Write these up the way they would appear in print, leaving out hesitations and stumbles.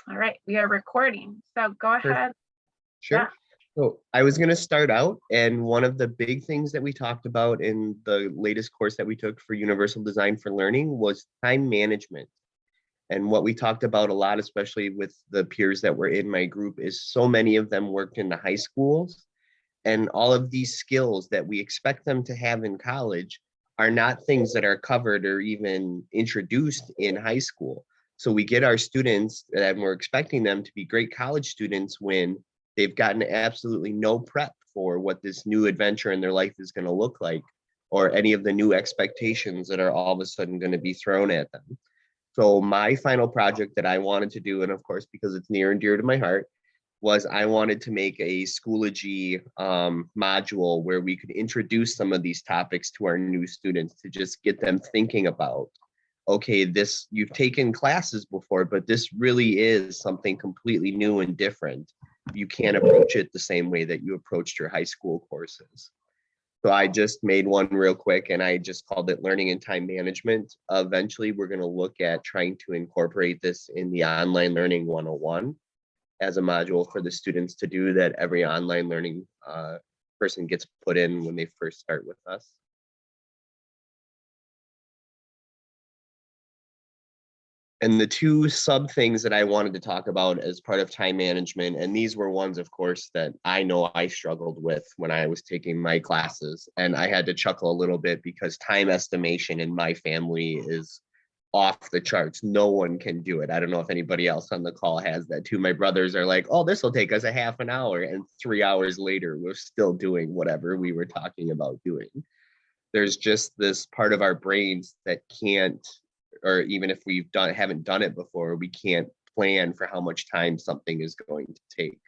All right, we are recording. So go ahead. Sure. Yeah. So I was going to start out, and one of the big things that we talked about in the latest course that we took for Universal Design for Learning was time management. And what we talked about a lot, especially with the peers that were in my group, is so many of them worked in the high schools, and all of these skills that we expect them to have in college are not things that are covered or even introduced in high school. So we get our students, and we're expecting them to be great college students when they've gotten absolutely no prep for what this new adventure in their life is going to look like, or any of the new expectations that are all of a sudden going to be thrown at them. So my final project that I wanted to do, and of course, because it's near and dear to my heart, was I wanted to make a Schoology module where we could introduce some of these topics to our new students to just get them thinking about, okay, this, you've taken classes before, but this really is something completely new and different. You can't approach it the same way that you approached your high school courses. So I just made one real quick, and I just called it Learning and Time Management. Eventually, we're going to look at trying to incorporate this in the Online Learning 101 as a module for the students to do, that every online learning person gets put in when they first start with us. And the two sub things that I wanted to talk about as part of time management, and these were ones, of course, that I know I struggled with when I was taking my classes, and I had to chuckle a little bit because time estimation in my family is off the charts. No one can do it. I don't know if anybody else on the call has that too. My brothers are like, oh, this will take us a half an hour, and 3 hours later, we're still doing whatever we were talking about doing. There's just this part of our brains that can't, or even if haven't done it before, we can't plan for how much time something is going to take.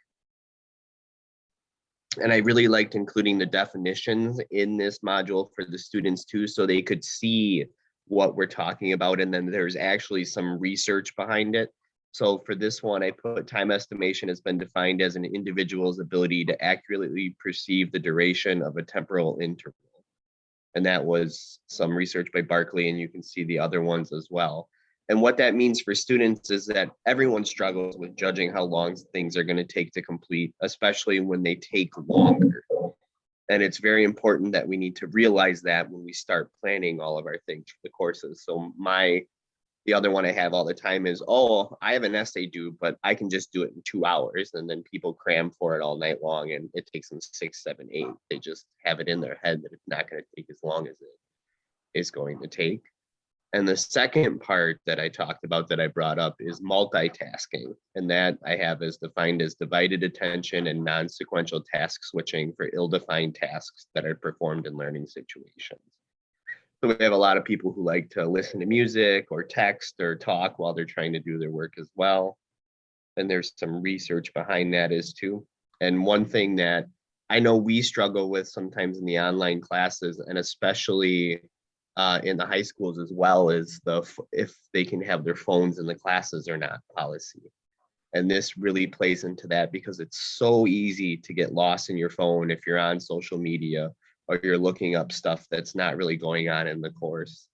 And I really liked including the definitions in this module for the students too, so they could see what we're talking about. And then there's actually some research behind it. So for this one, I put time estimation has been defined as an individual's ability to accurately perceive the duration of a temporal interval. And that was some research by Barkley, and you can see the other ones as well. And what that means for students is that everyone struggles with judging how long things are going to take to complete, especially when they take longer. And it's very important that we need to realize that when we start planning all of our things for the courses. So the other one I have all the time is, oh, I have an essay due, but I can just do it in 2 hours. And then people cram for it all night long, and it takes them 6, 7, 8. They just have it in their head that it's not going to take as long as it is going to take. And the second part that I talked about that I brought up is multitasking. And that I have as defined as divided attention and non-sequential task switching for ill-defined tasks that are performed in learning situations. So we have a lot of people who like to listen to music or text or talk while they're trying to do their work as well. And there's some research behind that as too. And one thing that I know we struggle with sometimes in the online classes, and especially in the high schools as well, is if they can have their phones in the classes or not policy. And this really plays into that because it's so easy to get lost in your phone if you're on social media or you're looking up stuff that's not really going on in the course.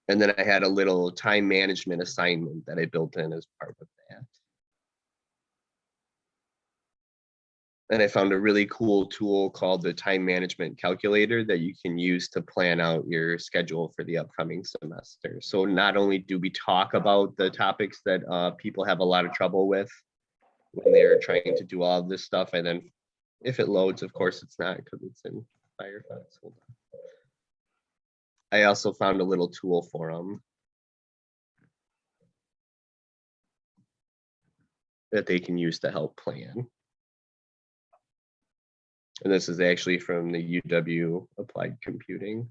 And then I had a little time management assignment that I built in as part of that. And I found a really cool tool called the time management calculator that you can use to plan out your schedule for the upcoming semester. So not only do we talk about the topics that people have a lot of trouble with when they're trying to do all of this stuff, and then if it loads, of course it's not because it's in Firefox. Hold on. I also found a little tool for them that they can use to help plan. And this is actually from the UW Applied Computing.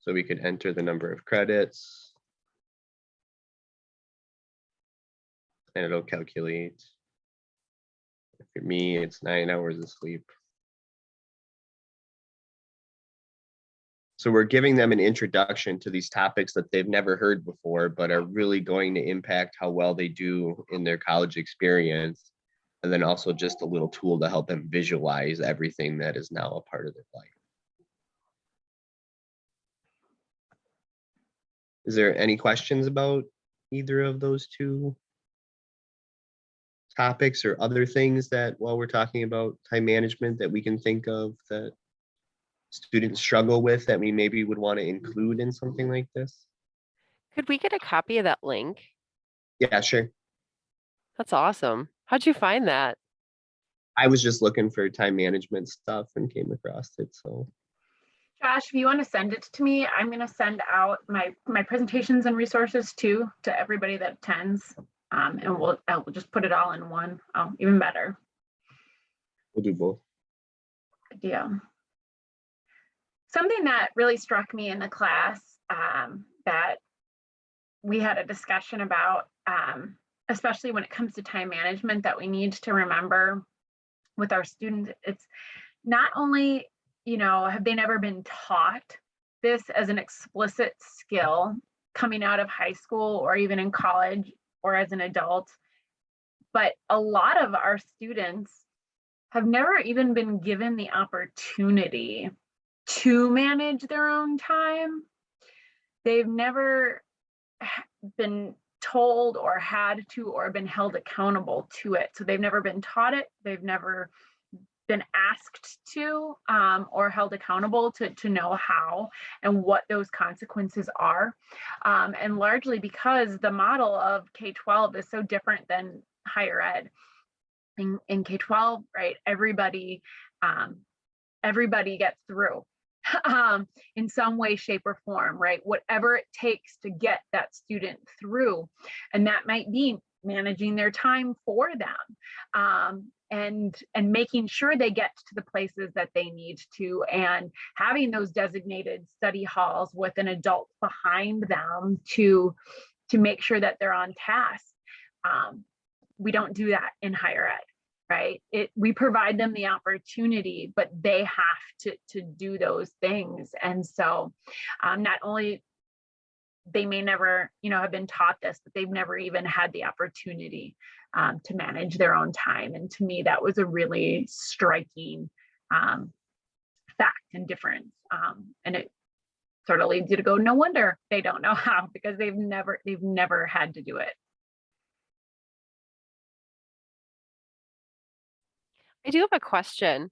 So we could enter the number of credits, and it'll calculate. For me, it's 9 hours of sleep. So we're giving them an introduction to these topics that they've never heard before, but are really going to impact how well they do in their college experience. And then also just a little tool to help them visualize everything that is now a part of their life. Is there any questions about either of those two topics or other things that while we're talking about time management that we can think of that students struggle with that we maybe would want to include in something like this? Could we get a copy of that link? Yeah, sure. That's awesome. How'd you find that? I was just looking for time management stuff and came across it. So Josh, if you want to send it to me, I'm going to send out my presentations and resources too to everybody that attends. And I'll just put it all in one. Oh, even better. we'll do both. Good deal. Something that really struck me in the class that we had a discussion about, especially when it comes to time management, that we need to remember with our students, it's not only, have they never been taught this as an explicit skill coming out of high school or even in college or as an adult, but a lot of our students have never even been given the opportunity to manage their own time. They've never been told or had to or been held accountable to it. So they've never been taught it. They've never been asked to or held accountable to know how and what those consequences are. And largely because the model of K-12 is so different than higher ed. In K-12, right, everybody gets through in some way, shape, or form, right? Whatever it takes to get that student through. And that might be managing their time for them and making sure they get to the places that they need to, and having those designated study halls with an adult behind them to make sure that they're on task. We don't do that in higher ed. Right? We provide them the opportunity, but they have to do those things. And so not only they may never, have been taught this, but they've never even had the opportunity to manage their own time. And to me, that was a really striking fact and difference. And it sort of leads you to go, no wonder they don't know how, because they've never had to do it. I do have a question.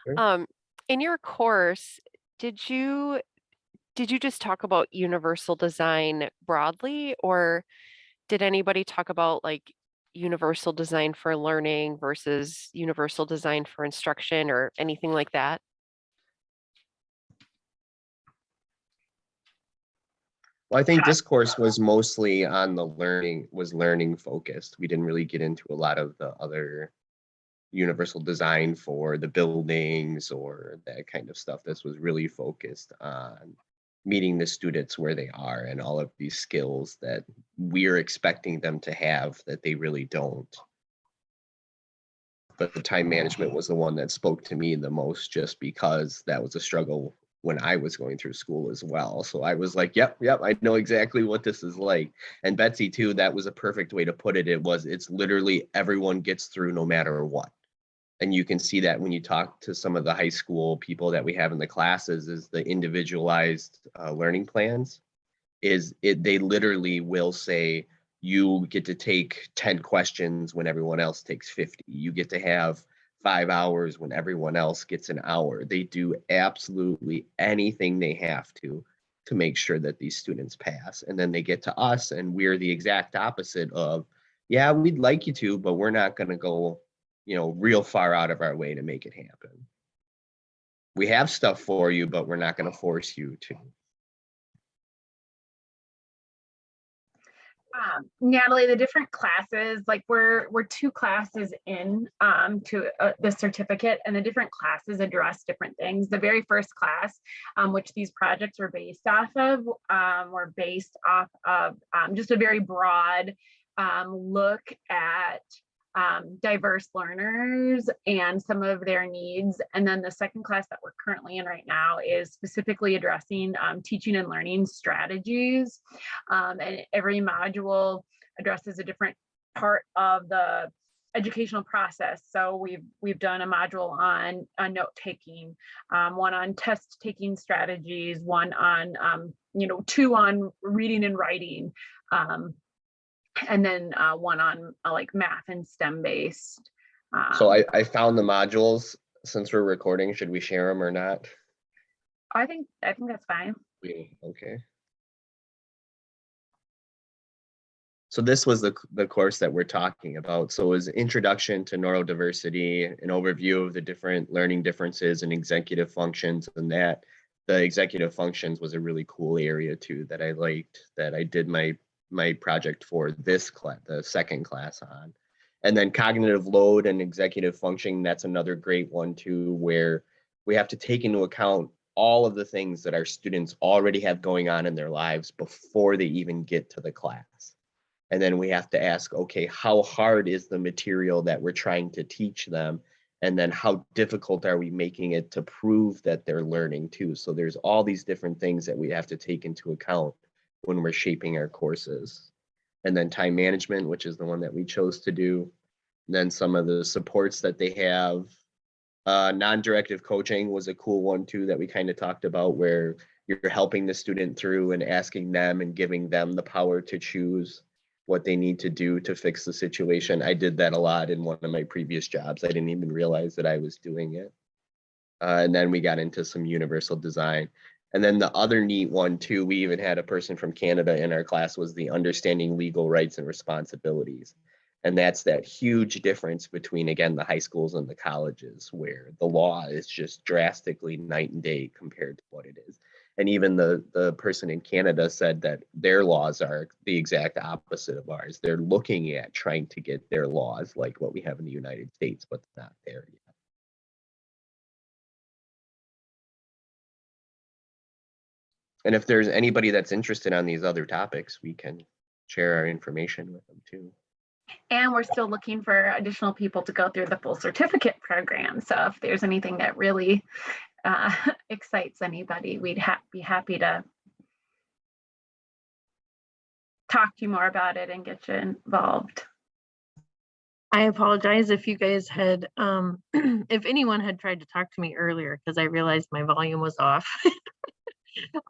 Sure. In your course, did you just talk about universal design broadly, or did anybody talk about like universal design for learning versus universal design for instruction or anything like that? Well, I think this course was mostly on the learning focused. We didn't really get into a lot of the other universal design for the buildings or that kind of stuff. This was really focused on meeting the students where they are and all of these skills that we're expecting them to have that they really don't. But the time management was the one that spoke to me the most, just because that was a struggle when I was going through school as well. So I was like, yep, I know exactly what this is like. And Betsy too, that was a perfect way to put it. It's literally everyone gets through no matter what. And you can see that when you talk to some of the high school people that we have in the classes, is the individualized learning plans. They literally will say, you get to take 10 questions when everyone else takes 50. You get to have 5 hours when everyone else gets an hour. They do absolutely anything they have to make sure that these students pass. And then they get to us and we're the exact opposite of, yeah, we'd like you to, but we're not going to go, real far out of our way to make it happen. We have stuff for you, but we're not going to force you to. Natalie, the different classes, like we're 2 classes in to the certificate, and the different classes address different things. The very first class, which these projects were based off of, were based off of just a very broad look at diverse learners and some of their needs. And then the second class that we're currently in right now is specifically addressing teaching and learning strategies. And every module addresses a different part of the educational process. So we've done a module on note taking, one on test taking strategies, one on 2 on reading and writing, and then 1 on like math and STEM based. So I found the modules. Since we're recording, should we share them or not? I think that's fine. Okay. So this was the course that we're talking about. So it was Introduction to Neurodiversity, an overview of the different learning differences and executive functions, and that the executive functions was a really cool area too that I liked, that I did my project for this class, the second class on. And then cognitive load and executive functioning, that's another great one too, where we have to take into account all of the things that our students already have going on in their lives before they even get to the class. And then we have to ask, okay, how hard is the material that we're trying to teach them? And then how difficult are we making it to prove that they're learning too? So there's all these different things that we have to take into account when we're shaping our courses. And then time management, which is the one that we chose to do. And then some of the supports that they have. Non-directive coaching was a cool one too that we kind of talked about, where you're helping the student through and asking them and giving them the power to choose what they need to do to fix the situation. I did that a lot in one of my previous jobs. I didn't even realize that I was doing it. And then we got into some universal design. And then the other neat one too, we even had a person from Canada in our class, was the understanding legal rights and responsibilities. And that's that huge difference between, again, the high schools and the colleges, where the law is just drastically night and day compared to what it is. And even the person in Canada said that their laws are the exact opposite of ours. They're looking at trying to get their laws like what we have in the United States, but not there yet. And if there's anybody that's interested on these other topics, we can share our information with them too. And we're still looking for additional people to go through the full certificate program. So if there's anything that really excites anybody, we'd be happy to talk to you more about it and get you involved. I apologize if you guys had, if anyone had tried to talk to me earlier, because I realized my volume was off.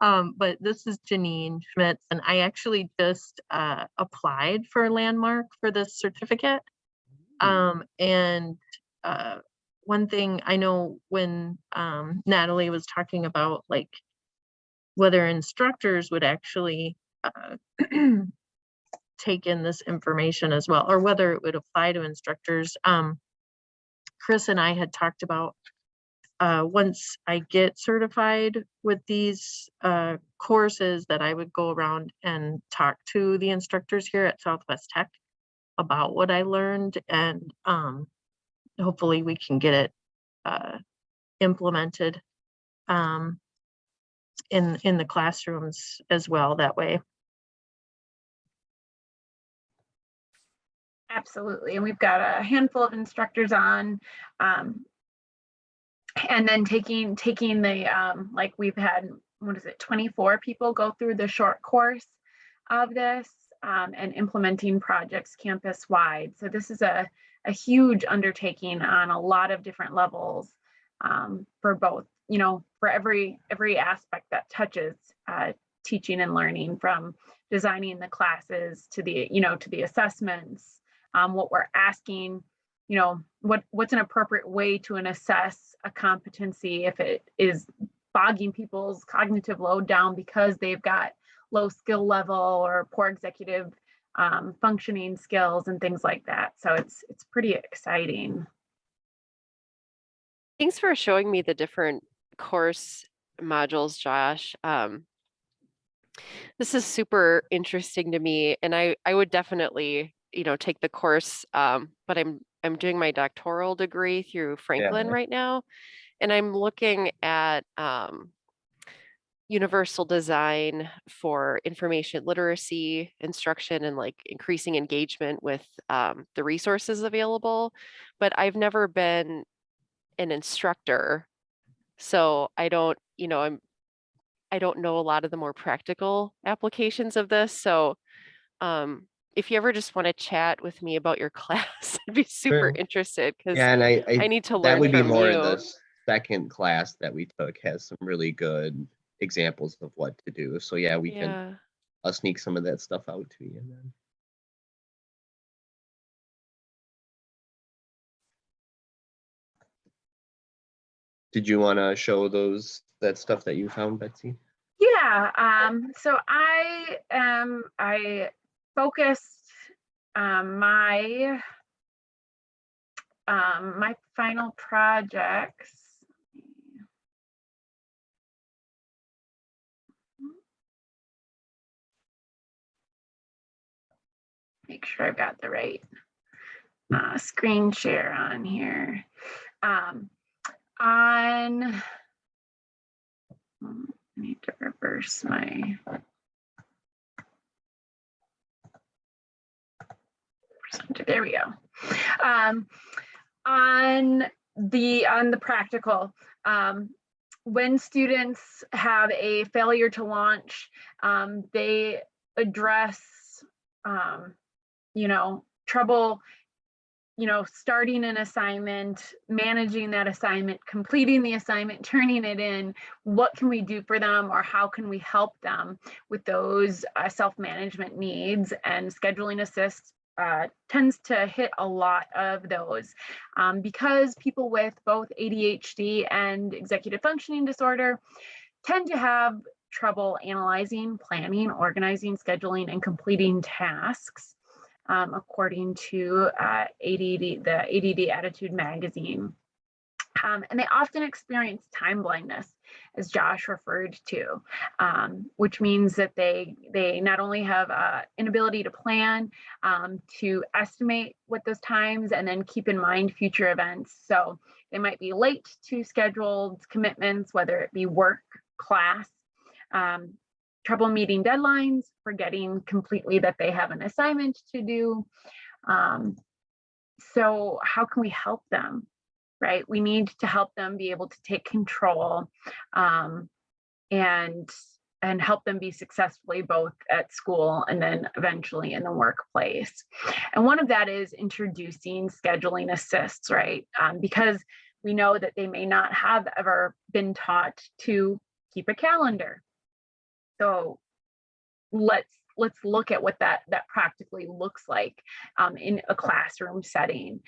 But this is Janine Schmitz, and I actually just applied for a Landmark for this certificate. And one thing I know, when Natalie was talking about like whether instructors would actually take in this information as well, or whether it would apply to instructors. Chris and I had talked about once I get certified with these courses, that I would go around and talk to the instructors here at Southwest Tech about what I learned, and hopefully we can get it implemented in the classrooms as well that way. Absolutely. And we've got a handful of instructors on, and then taking the, like we've had, 24 people go through the short course of this, and implementing projects campus wide. So this is a huge undertaking on a lot of different levels, for both, for every aspect that touches teaching and learning, from designing the classes to the assessments, what we're asking, what's an appropriate way to assess a competency if it is bogging people's cognitive load down because they've got low skill level or poor executive functioning skills and things like that. So it's pretty exciting. Thanks for showing me the different course modules, Josh. This is super interesting to me, and I would definitely, take the course. But I'm doing my doctoral degree through Franklin right now, and I'm looking at universal design for information literacy instruction and like increasing engagement with the resources available. But I've never been an instructor, so I don't know a lot of the more practical applications of this. So if you ever just want to chat with me about your class, I'd be super interested, because and I need to that learn would be from more you. the second class that we took has some really good examples of what to do. So yeah, we can, Yeah. I'll sneak some of that stuff out to you then. Did you want to show that stuff that you found, Betsy? Yeah, so I focused my my final projects. Make sure I've got the right screen share on here. I need to reverse my presenter. There we go. On the practical, when students have a failure to launch, they address trouble starting an assignment, managing that assignment, completing the assignment, turning it in. What can we do for them, or how can we help them with those self-management needs? And scheduling assist tends to hit a lot of those because people with both ADHD and executive functioning disorder tend to have trouble analyzing, planning, organizing, scheduling, and completing tasks. According to the ADD Attitude magazine. And they often experience time blindness, as Josh referred to, which means that they not only have inability to plan, to estimate what those times, and then keep in mind future events. So they might be late to scheduled commitments, whether it be work, class, trouble meeting deadlines, forgetting completely that they have an assignment to do. So how can we help them, right? We need to help them be able to take control and help them be successfully both at school and then eventually in the workplace. And one of that is introducing scheduling assists, right? Because we know that they may not have ever been taught to keep a calendar. So let's look at what that practically looks like in a classroom setting,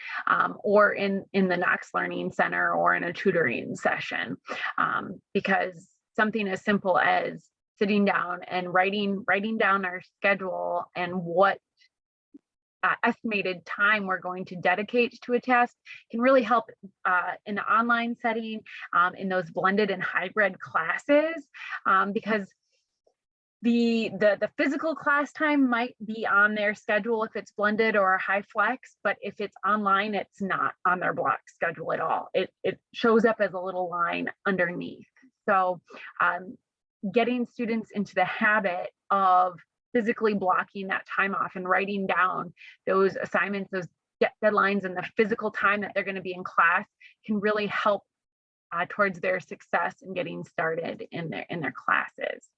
or in the Knox Learning Center, or in a tutoring session, because something as simple as sitting down and writing down our schedule and what estimated time we're going to dedicate to a test can really help in the online setting, in those blended and hybrid classes, because the physical class time might be on their schedule if it's blended or high flex, but if it's online, it's not on their block schedule at all. It shows up as a little line underneath. So getting students into the habit of physically blocking that time off and writing down those assignments, those deadlines, and the physical time that they're going to be in class can really help towards their success in getting started in their classes.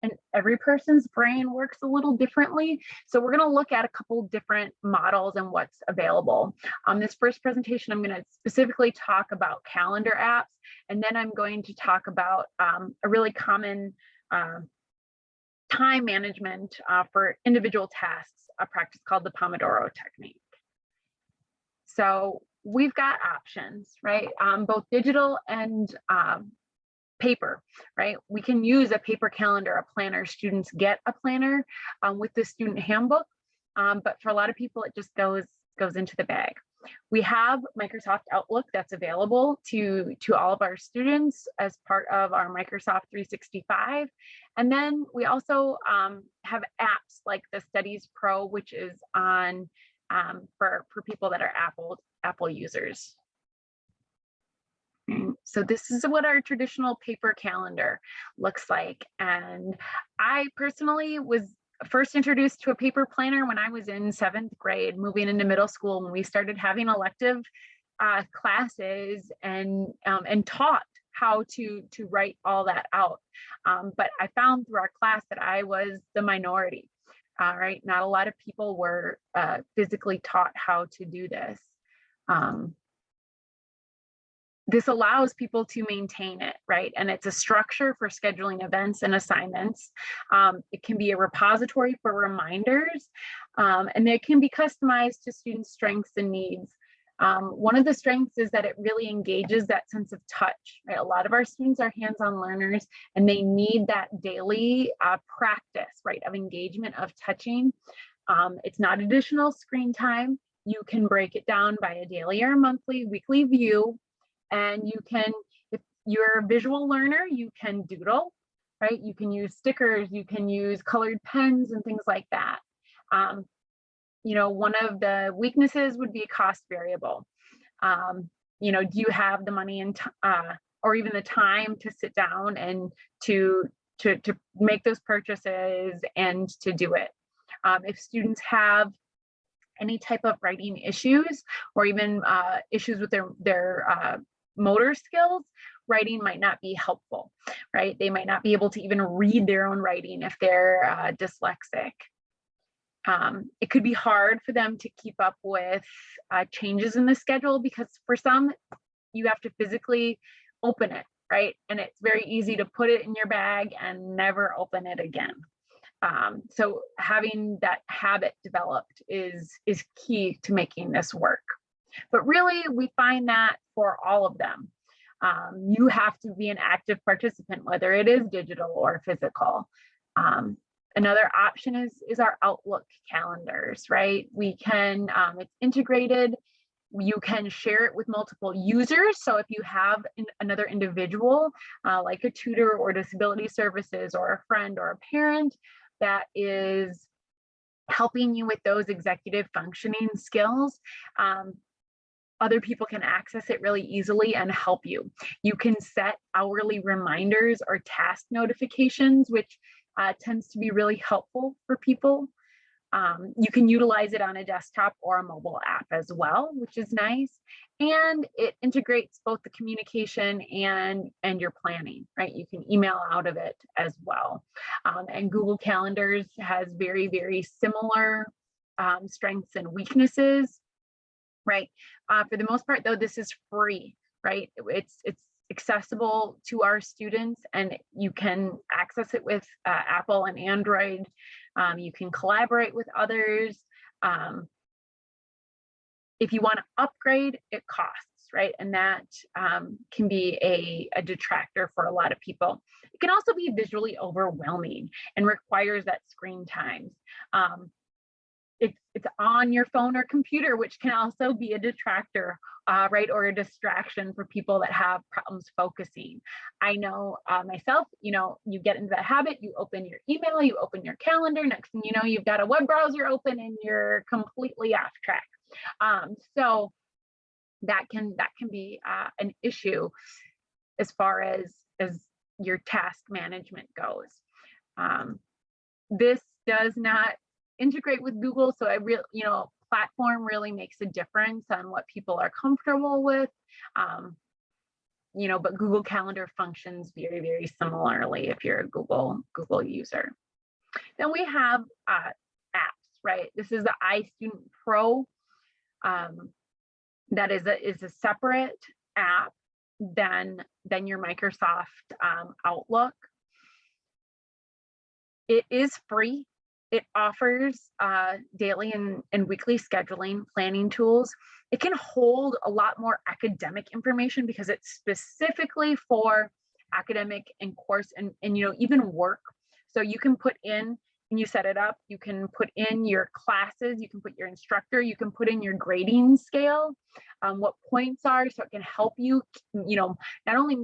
And every person's brain works a little differently. So we're going to look at a couple different models and what's available. This first presentation, I'm going to specifically talk about calendar apps, and then I'm going to talk about a really common time management for individual tasks, a practice called the Pomodoro technique. So we've got options, right? Both digital and paper, right? We can use a paper calendar, a planner. Students get a planner with the student handbook, but for a lot of people, it just goes into the bag. We have Microsoft Outlook that's available to all of our students as part of our Microsoft 365. And then we also have apps like the Studies Pro, which is on for people that are Apple users. So this is what our traditional paper calendar looks like. And I personally was first introduced to a paper planner when I was in 7th grade, moving into middle school, when we started having elective classes and taught how to write all that out. But I found through our class that I was the minority. Right, not a lot of people were physically taught how to do this. this allows people to maintain it, right? And it's a structure for scheduling events and assignments. It can be a repository for reminders, and it can be customized to students' strengths and needs. One of the strengths is that it really engages that sense of touch, right? A lot of our students are hands-on learners, and they need that daily practice, right, of engagement, of touching. It's not additional screen time. You can break it down by a daily or monthly, weekly view, and you can, if you're a visual learner, you can doodle, right? You can use stickers, you can use colored pens and things like that. You know, one of the weaknesses would be a cost variable. You know, do you have the money and or even the time to sit down and to make those purchases and to do it? If students have any type of writing issues or even issues with their motor skills, writing might not be helpful, right? They might not be able to even read their own writing if they're dyslexic. It could be hard for them to keep up with changes in the schedule because for some, you have to physically open it, right? And it's very easy to put it in your bag and never open it again. So having that habit developed is key to making this work. But really, we find that for all of them. You have to be an active participant, whether it is digital or physical. Another option is our Outlook calendars, right? We can, it's integrated. You can share it with multiple users. So if you have another individual, like a tutor or disability services or a friend or a parent that is helping you with those executive functioning skills, other people can access it really easily and help you. You can set hourly reminders or task notifications, which tends to be really helpful for people. You can utilize it on a desktop or a mobile app as well, which is nice. And it integrates both the communication and your planning, right? You can email out of it as well. And Google Calendars has very, very similar strengths and weaknesses, right? For the most part, though, this is free, right? It's accessible to our students, and you can access it with Apple and Android. You can collaborate with others. If you want to upgrade, it costs, right? And that can be a detractor for a lot of people. It can also be visually overwhelming and requires that screen time. It's on your phone or computer, which can also be a detractor, right? Or a distraction for people that have problems focusing. I know myself, you know, you get into that habit, you open your email, you open your calendar, next thing you know, you've got a web browser open and you're completely off track. So that can be an issue as far as your task management goes. This does not integrate with Google, so platform really makes a difference on what people are comfortable with. But Google Calendar functions very, very similarly if you're a Google user. Then we have apps, right? This is the iStudent Pro. That is a separate app than your Microsoft Outlook. It is free. It offers daily and weekly scheduling, planning tools. It can hold a lot more academic information because it's specifically for academic and course and even work. So you can put in, when you set it up, you can put in your classes, you can put your instructor, you can put in your grading scale, what points are, so it can help you, not only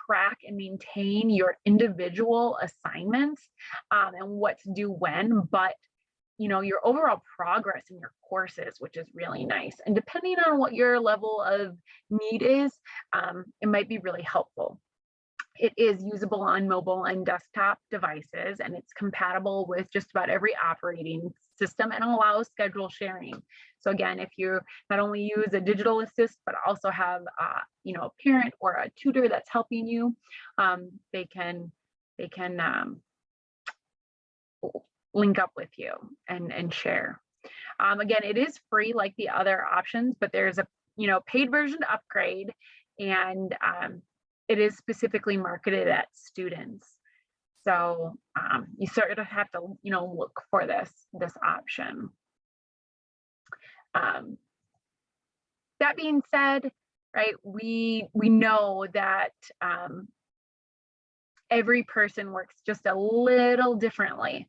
track and maintain your individual assignments and what to do when, but your overall progress in your courses, which is really nice. And depending on what your level of need is, it might be really helpful. It is usable on mobile and desktop devices, and it's compatible with just about every operating system and allows schedule sharing. So again, if you not only use a digital assist, but also have a parent or a tutor that's helping you, they can link up with you and share. Again, it is free like the other options, but there's a paid version to upgrade. and it is specifically marketed at students. So you sort of have to, look for this option. That being said, right, we know that every person works just a little differently.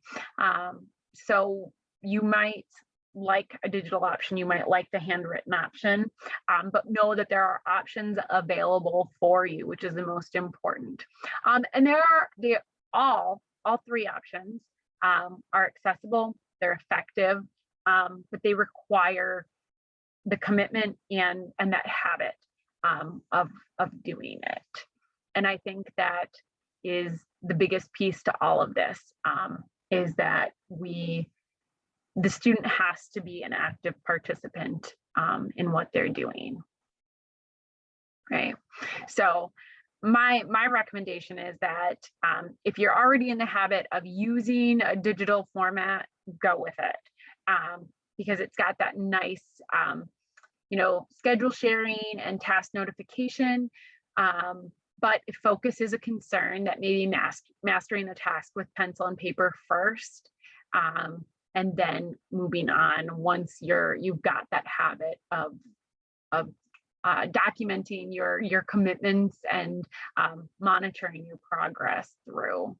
So you might like a digital option, you might like the handwritten option, but know that there are options available for you, which is the most important. And all three options are accessible, they're effective, but they require the commitment and that habit of doing it. And I think that is the biggest piece to all of this, is that the student has to be an active participant in what they're doing. Right. So my recommendation is that if you're already in the habit of using a digital format, go with it, because it's got that nice, schedule sharing and task notification. But if focus is a concern, that maybe mastering the task with pencil and paper first, and then moving on once you've got that habit of documenting your commitments and monitoring your progress through.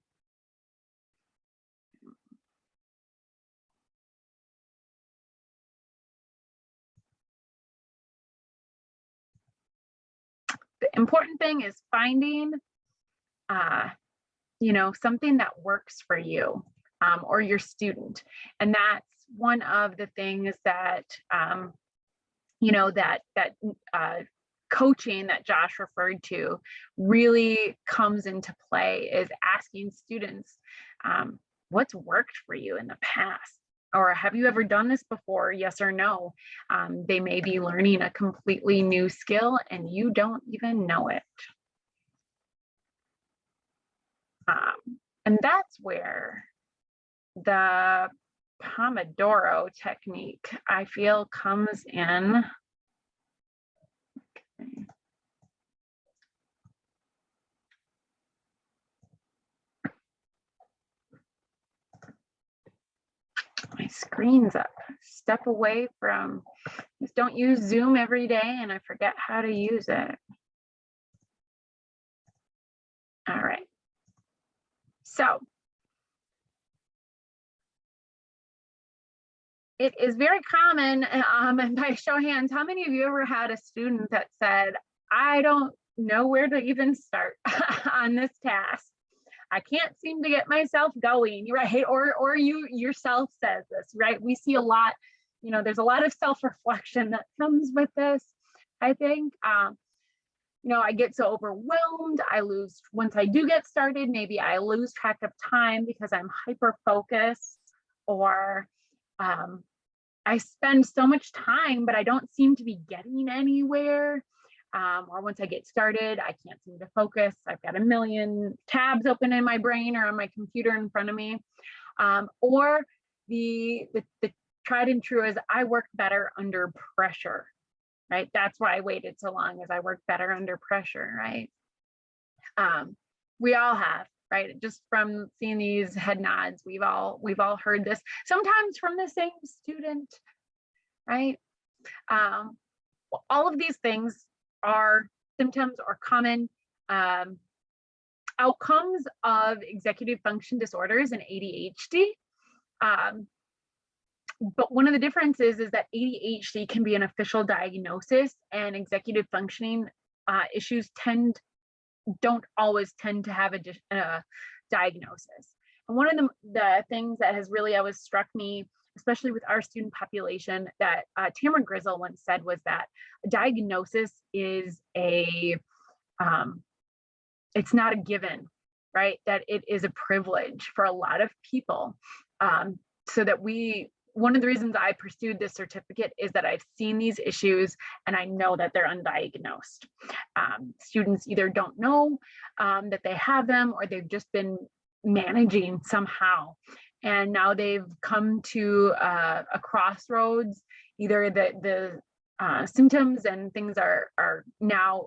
The important thing is finding, something that works for you or your student. And that's one of the things that, coaching that Josh referred to really comes into play, is asking students, what's worked for you in the past? Or have you ever done this before? Yes or no. They may be learning a completely new skill and you don't even know it. And that's where the Pomodoro technique, I feel, comes in. Okay. My screen's up. Step away from, just don't use Zoom every day and I forget how to use it. All right. So it is very common, and by show of hands, how many of you ever had a student that said, I don't know where to even start on this task? I can't seem to get myself going, right? Or you yourself says this, right? We see a lot, there's a lot of self-reflection that comes with this. I think, I get so overwhelmed. Once I do get started, maybe I lose track of time because I'm hyper-focused, or I spend so much time, but I don't seem to be getting anywhere. Or once I get started, I can't seem to focus. I've got a million tabs open in my brain or on my computer in front of me. Or the tried and true is I work better under pressure, right? That's why I waited so long, as I work better under pressure, right? We all have, right? Just from seeing these head nods, we've all heard this, sometimes from the same student, right? All of these things are symptoms or common outcomes of executive function disorders and ADHD. But one of the differences is that ADHD can be an official diagnosis, and executive functioning issues don't always tend to have a diagnosis. And one of the things that has really always struck me, especially with our student population, that Tamara Grizzle once said was that a diagnosis is it's not a given, right? That it is a privilege for a lot of people. So that one of the reasons I pursued this certificate is that I've seen these issues and I know that they're undiagnosed. Students either don't know that they have them, or they've just been managing somehow. And now they've come to a crossroads. Either the symptoms and things are now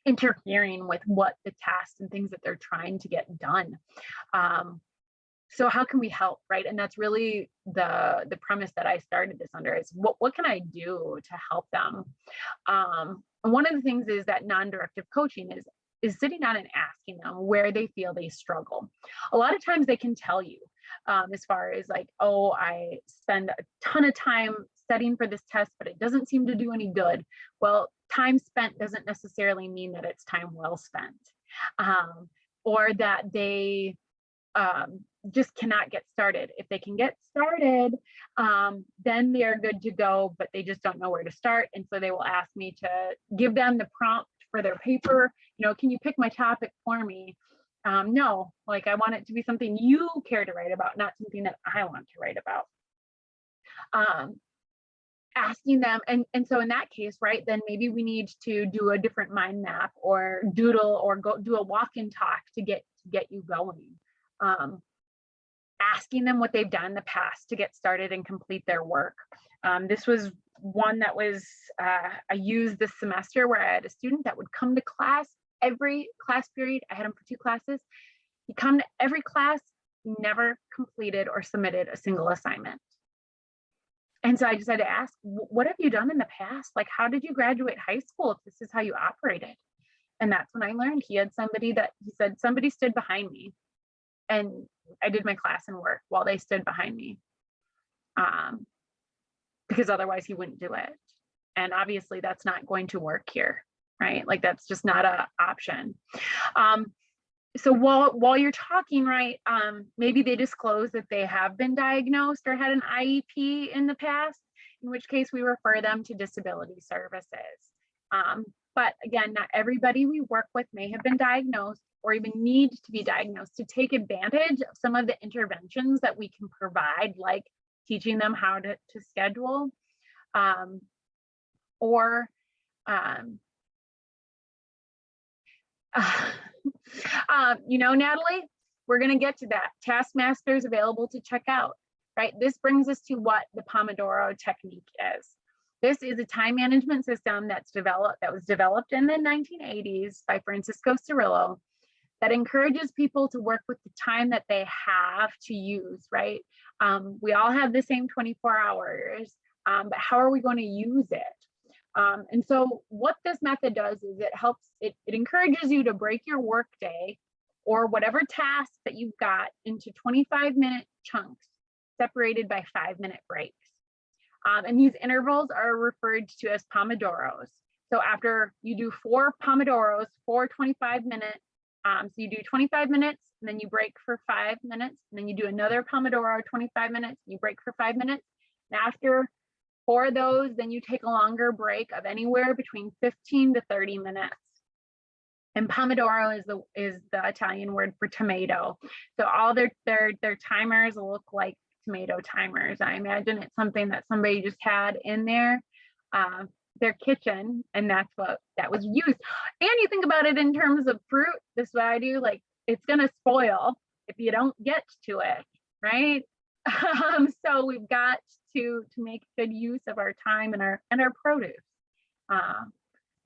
interfering with what the tasks and things that they're trying to get done. So how can we help, right? And that's really the premise that I started this under, is what can I do to help them? And one of the things is that non-directive coaching is sitting down and asking them where they feel they struggle. A lot of times they can tell you, as far as like, oh, I spend a ton of time studying for this test, but it doesn't seem to do any good. Well, time spent doesn't necessarily mean that it's time well spent, or that they just cannot get started. If they can get started, then they're good to go, but they just don't know where to start. And so they will ask me to give them the prompt for their paper. You know, can you pick my topic for me? No, like I want it to be something you care to write about, not something that I want to write about. Asking them, and so in that case, right, then maybe we need to do a different mind map or doodle or go do a walk and talk to get you going. Asking them what they've done in the past to get started and complete their work. This was one that was I used this semester, where I had a student that would come to class every class period. I had him for 2 classes. He'd come to every class, never completed or submitted a single assignment. And so I just had to ask, what have you done in the past? Like, how did you graduate high school if this is how you operated? And that's when I learned he had somebody that he said, somebody stood behind me and I did my class and work while they stood behind me, because otherwise he wouldn't do it. And obviously that's not going to work here, right? Like that's just not an option. So while you're talking, right, maybe they disclose that they have been diagnosed or had an IEP in the past, in which case we refer them to disability services. But again, not everybody we work with may have been diagnosed or even need to be diagnosed to take advantage of some of the interventions that we can provide, like teaching them how to schedule, you know, Natalie, we're going to get to that. Taskmasters available to check out, right? This brings us to what the Pomodoro technique is. This is a time management system that was developed in the 1980s by Francisco Cirillo, that encourages people to work with the time that they have to use, right? We all have the same 24 hours, but how are we going to use it? And so what this method does is it encourages you to break your work day or whatever task that you've got into 25-minute chunks separated by 5-minute breaks. And these intervals are referred to as Pomodoros. So after you do 4 Pomodoros, 4 25-minute, so you do 25 minutes and then you break for 5 minutes, and then you do another Pomodoro 25 minutes, you break for 5 minutes. And after 4 of those, then you take a longer break of anywhere between 15 to 30 minutes. And Pomodoro is the Italian word for tomato. So all their timers look like tomato timers. I imagine it's something that somebody just had in their kitchen, and that's what that was used. And you think about it in terms of fruit, this is what I do, like it's gonna spoil if you don't get to it, right? So we've got to make good use of our time and our produce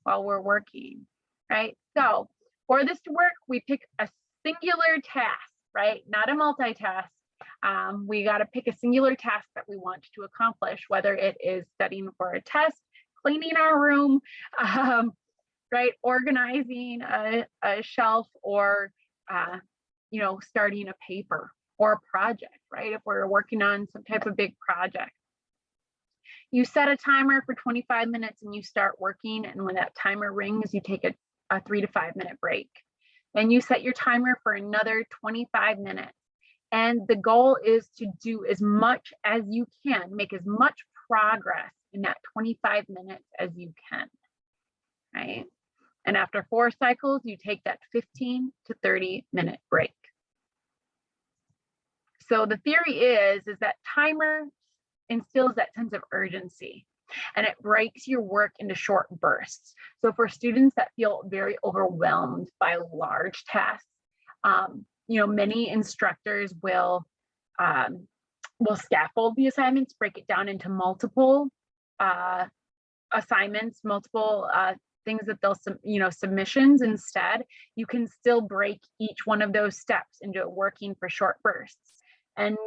while we're working, right? So for this to work, we pick a singular task, right? Not a multitask. We got to pick a singular task that we want to accomplish, whether it is studying for a test, cleaning our room, right? Organizing a shelf, or, you know, starting a paper or a project, right? If we're working on some type of big project. You set a timer for 25 minutes and you start working. And when that timer rings, you take a 3 to 5 minute break. Then you set your timer for another 25 minutes. And the goal is to do as much as you can, make as much progress in that 25 minutes as you can, right? And after 4 cycles, you take that 15 to 30 minute break. So the theory is that timer instills that sense of urgency, and it breaks your work into short bursts. So for students that feel very overwhelmed by large tasks, you know, many instructors will scaffold the assignments, break it down into multiple assignments, multiple things that they'll, submissions instead, you can still break each one of those steps into working for short bursts and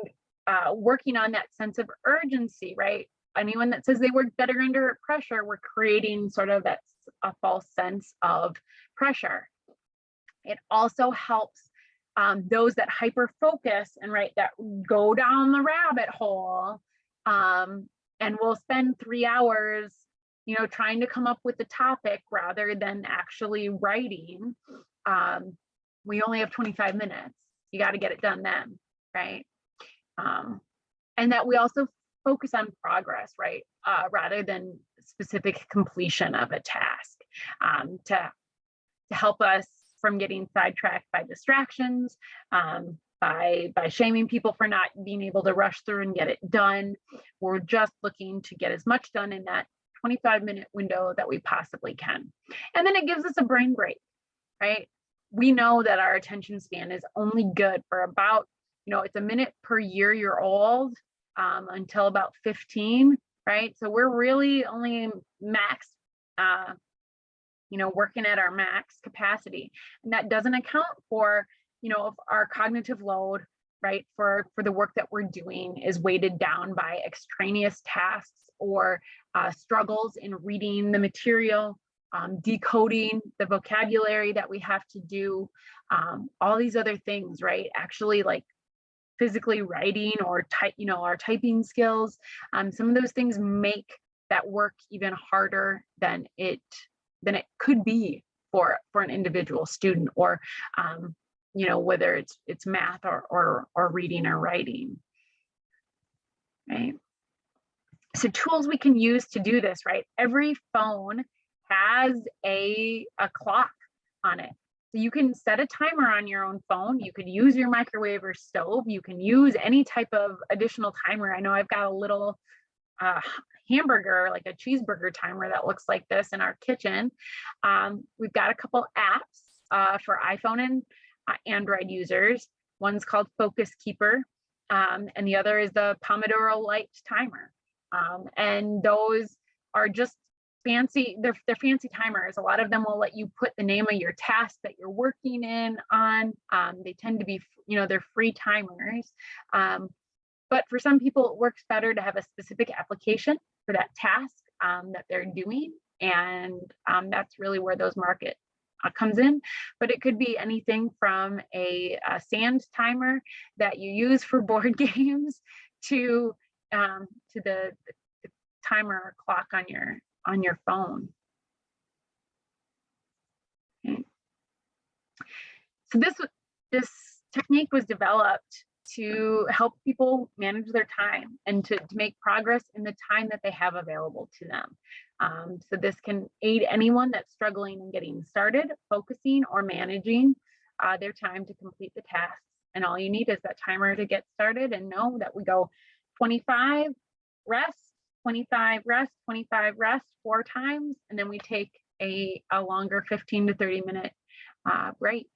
working on that sense of urgency, right? Anyone that says they work better under pressure, we're creating sort of a false sense of pressure. It also helps those that hyper focus and that go down the rabbit hole and will spend 3 hours trying to come up with the topic rather than actually writing. We only have 25 minutes. You got to get it done then, right? And that we also focus on progress, right? Rather than specific completion of a task, to help us from getting sidetracked by distractions, by shaming people for not being able to rush through and get it done. We're just looking to get as much done in that 25-minute window that we possibly can. And then it gives us a brain break, right? We know that our attention span is only good for about, it's a minute per year you're old, until about 15, right? So we're really only max, working at our max capacity. And that doesn't account for, if our cognitive load, right, for the work that we're doing is weighted down by extraneous tasks or struggles in reading the material, decoding the vocabulary that we have to do, all these other things, right? Actually, like physically writing or type, our typing skills. Some of those things make that work even harder than it could be for an individual student, or whether it's math or reading or writing, right? So tools we can use to do this, right? Every phone has a clock on it. So you can set a timer on your own phone. You could use your microwave or stove. You can use any type of additional timer. I know I've got a little hamburger, like a cheeseburger timer that looks like this in our kitchen. We've got a couple apps for iPhone and Android users. One's called Focus Keeper, and the other is the Pomodoro Light timer. And those are just fancy, they're fancy timers. A lot of them will let you put the name of your task that you're working on. They tend to be, they're free timers. But for some people, it works better to have a specific application for that task that they're doing. And that's really where those market comes in. But it could be anything from a sand timer that you use for board games to the timer or clock on your phone. Okay. So this technique was developed to help people manage their time and to make progress in the time that they have available to them. So this can aid anyone that's struggling in getting started, focusing, or managing their time to complete the tasks. And all you need is that timer to get started, and know that we go 25 rest, 25 rest, 25 rest 4 times, and then we take a longer 15 to 30 minute break.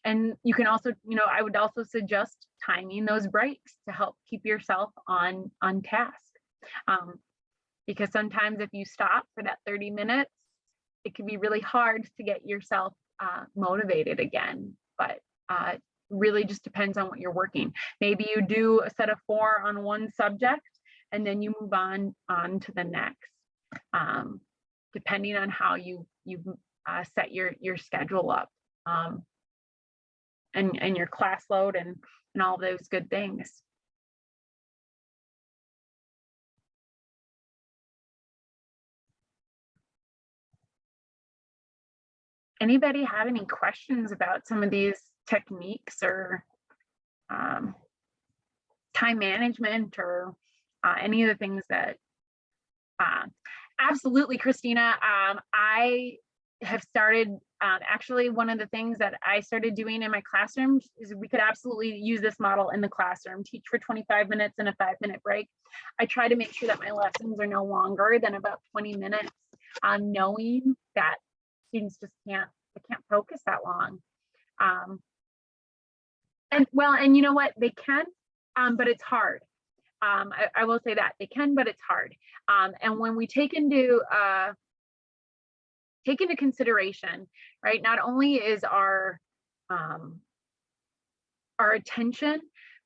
And you can also, I would also suggest timing those breaks to help keep yourself on task. Because sometimes if you stop for that 30 minutes, it can be really hard to get yourself motivated again. But really just depends on what you're working. Maybe you do a set of 4 on one subject, and then you move on to the next, depending on how you set your schedule up, and your class load and all those good things. Anybody have any questions about some of these techniques or time management or any of the things that absolutely, Christina. I have started, actually one of the things that I started doing in my classroom is we could absolutely use this model in the classroom, teach for 25 minutes and a 5-minute break. I try to make sure that my lessons are no longer than about 20 minutes, knowing that students just can't focus that long. And you know what, they can, but it's hard. I will say that they can, but it's hard. And when we take into consideration, right, not only is our attention,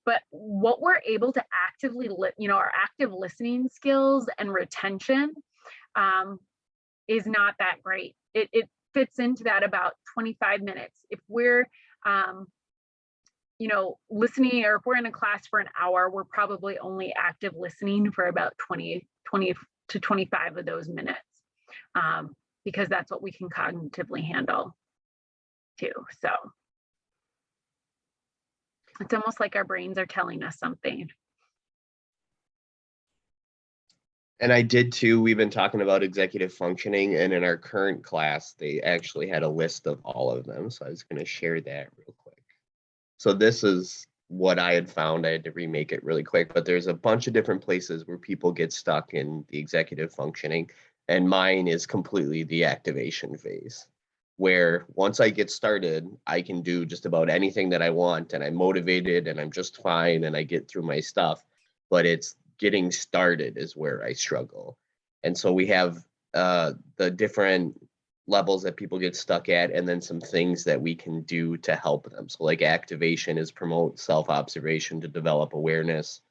but what we're able to actively, our active listening skills and retention is not that great. It fits into that about 25 minutes. If we're, listening, or if we're in a class for an hour, we're probably only active listening for about 20 to 25 of those minutes, because that's what we can cognitively handle too. So it's almost like our brains are telling us something. And I did too. We've been talking about executive functioning, and in our current class, they actually had a list of all of them. So I was going to share that real quick. So this is what I had found. I had to remake it really quick, but there's a bunch of different places where people get stuck in the executive functioning. And mine is completely the activation phase, where once I get started, I can do just about anything that I want, and I'm motivated and I'm just fine and I get through my stuff. But it's getting started is where I struggle. And so we have the different levels that people get stuck at, and then some things that we can do to help them. So like activation is promote self-observation to develop awareness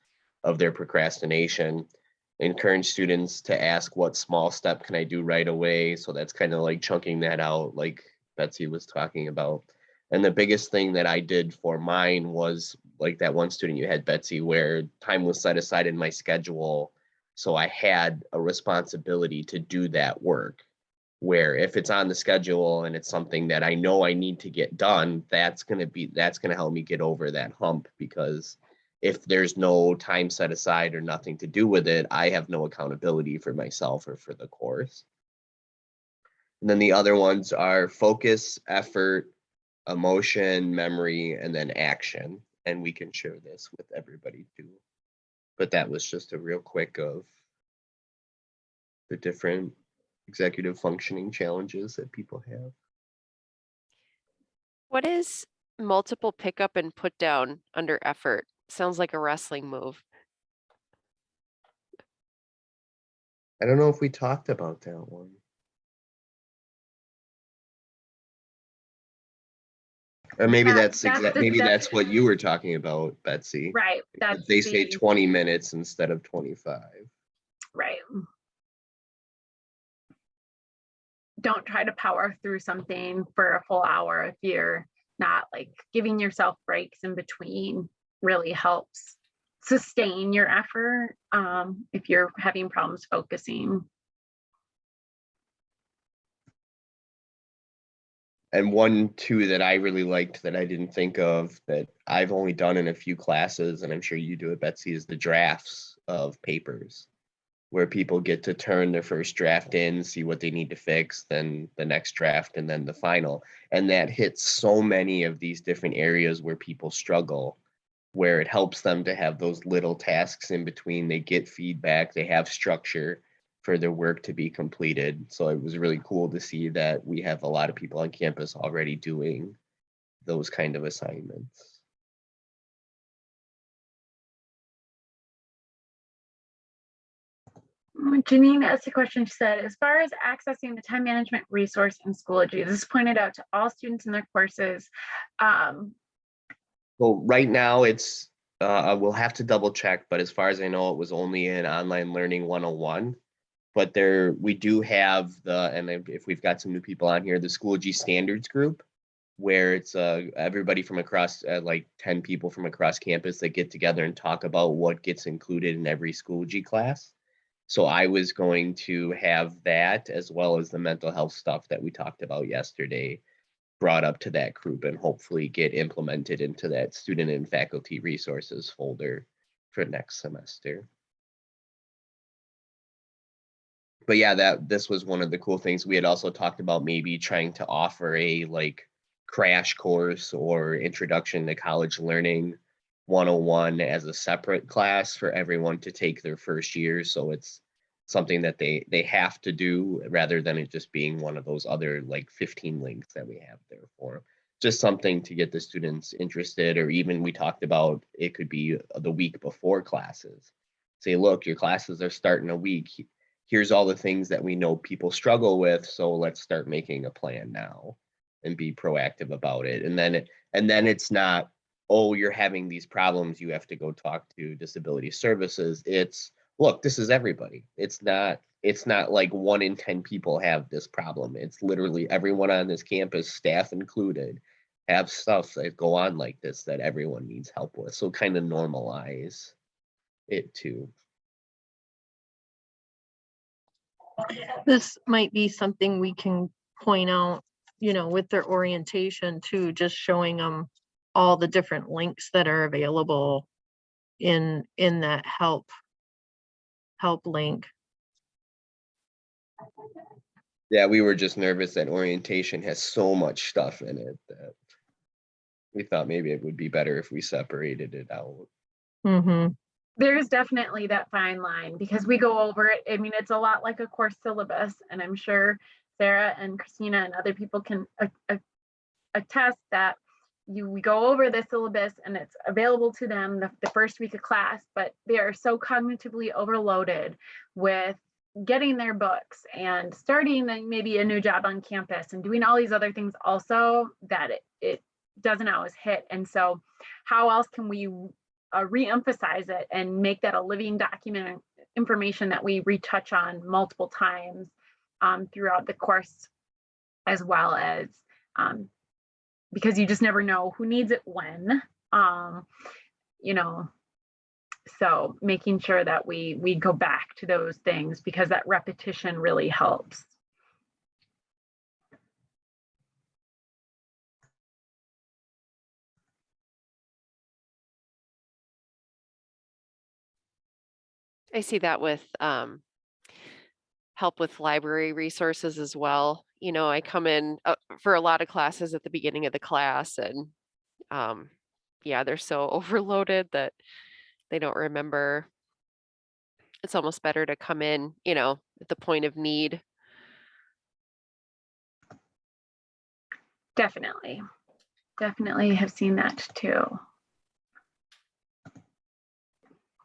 of their procrastination, encourage students to ask what small step can I do right away. So that's kind of like chunking that out, like Betsy was talking about. And the biggest thing that I did for mine was like that one student you had, Betsy, where time was set aside in my schedule. So I had a responsibility to do that work, where if it's on the schedule and it's something that I know I need to get done, that's going to help me get over that hump, because if there's no time set aside or nothing to do with it, I have no accountability for myself or for the course. And then the other ones are focus, effort, emotion, memory, and then action. And we can share this with everybody too. But that was just a real quick of the different executive functioning challenges that people have. What is multiple pickup and put down under effort? Sounds like a wrestling move. I don't know if we talked about that one. Or maybe Yeah, maybe that's what you were talking about, Betsy. right. Because That's they say 20 minutes instead of 25. right. Don't try to power through something for a full hour if you're not, like, giving yourself breaks in between really helps sustain your effort if you're having problems focusing. And one, too, that I really liked that I didn't think of, that I've only done in a few classes, and I'm sure you do it, Betsy, is the drafts of papers, where people get to turn their first draft in, see what they need to fix, then the next draft, and then the final. And that hits so many of these different areas where people struggle, where it helps them to have those little tasks in between. They get feedback, they have structure for their work to be completed. So it was really cool to see that we have a lot of people on campus already doing those kind of assignments. Janine asked a question. She said, as far as accessing the time management resource in Schoology, this is pointed out to all students in their courses. Well, right now it's, we'll have to double check, but as far as I know, it was only in Online Learning 101. But we do have and if we've got some new people on here, the Schoology Standards group, where it's everybody from across, like 10 people from across campus that get together and talk about what gets included in every Schoology class. So I was going to have that, as well as the mental health stuff that we talked about yesterday, brought up to that group and hopefully get implemented into that student and faculty resources folder for next semester. But yeah, this was one of the cool things. We had also talked about maybe trying to offer a like crash course or introduction to college learning 101 as a separate class for everyone to take their first year. So it's something that they have to do, rather than it just being one of those other like 15 links that we have there for. Just something to get the students interested, or even we talked about it could be the week before classes, say, look, your classes are starting a week. Here's all the things that we know people struggle with. So let's start making a plan now and be proactive about it. And then it's not, oh, you're having these problems, you have to go talk to disability services. It's, look, this is everybody. It's not like 1 in 10 people have this problem. It's literally everyone on this campus, staff included, have stuff that go on like this that everyone needs help with. So kind of normalize it too. This might be something we can point out, you know, with their orientation too, just showing them all the different links that are available in that help link. Yeah, we were just nervous that orientation has so much stuff in it that we thought maybe it would be better if we separated it out. Mm-hmm. There's definitely that fine line because we go over it. I mean, it's a lot like a course syllabus, and I'm sure Sarah and Christina and other people can attest that we go over the syllabus and it's available to them the first week of class, but they are so cognitively overloaded with getting their books and starting maybe a new job on campus and doing all these other things also that it doesn't always hit. And so how else can we re-emphasize it and make that a living document information that we retouch on multiple times throughout the course, as well as because you just never know who needs it when, you know, so making sure that we go back to those things because that repetition really helps. I see that with help with library resources as well. You know, I come in for a lot of classes at the beginning of the class, and yeah, they're so overloaded that they don't remember. It's almost better to come in, you know, at the point of need. Definitely have seen that too.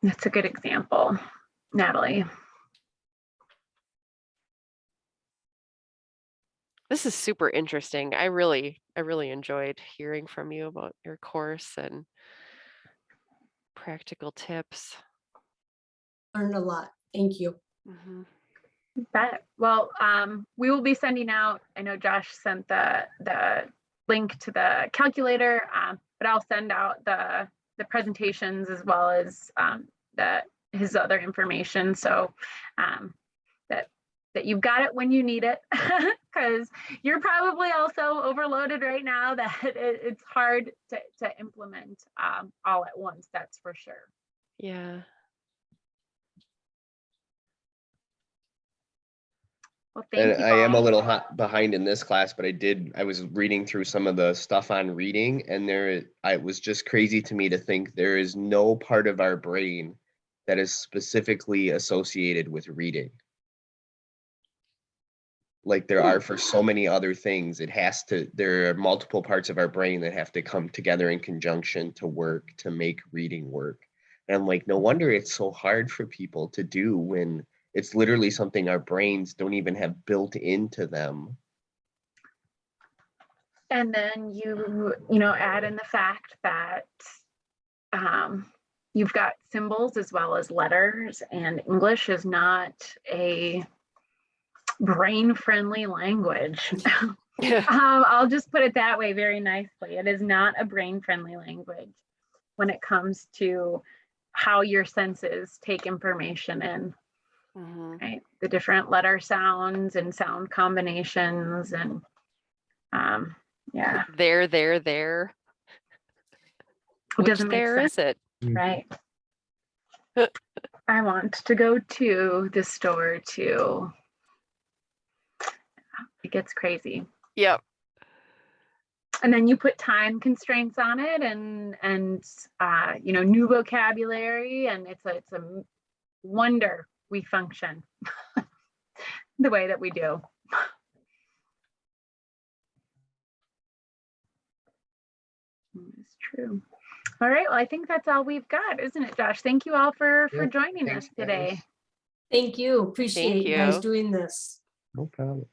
That's a good example, Natalie. This is super interesting. I really enjoyed hearing from you about your course and practical tips. Learned a lot. Thank you. Mm-hmm. Bet. Well, we will be sending out, I know Josh sent the link to the calculator, but I'll send out the presentations as well as his other information, so that you've got it when you need it, because you're probably also overloaded right now that it's hard to implement all at once, that's for sure. Yeah. Well, thank And you I am a all. little behind in this class, but I was reading through some of the stuff on reading, and it was just crazy to me to think there is no part of our brain that is specifically associated with reading. Like there are for so many other things. There are multiple parts of our brain that have to come together in conjunction to work, to make reading work. And I'm like, no wonder it's so hard for people to do when it's literally something our brains don't even have built into them. And then you know, add in the fact that you've got symbols as well as letters, and English is not a brain-friendly language. I'll just put it that way very nicely. It is not a brain-friendly language when it comes to how your senses take information in. Mm-hmm. Right? The different letter sounds and sound combinations, and yeah. There. It Which doesn't make there sense, is it? right? I want to go to the store too. It gets crazy. Yep. And then you put time constraints on it, and you know, new vocabulary, and it's a wonder we function the way that we do. It's true. All right, well, I think that's all we've got, isn't it, Josh? Thank you all for Yep, joining thanks, us today. guys. Thank you. Appreciate you guys you. doing this. No problem.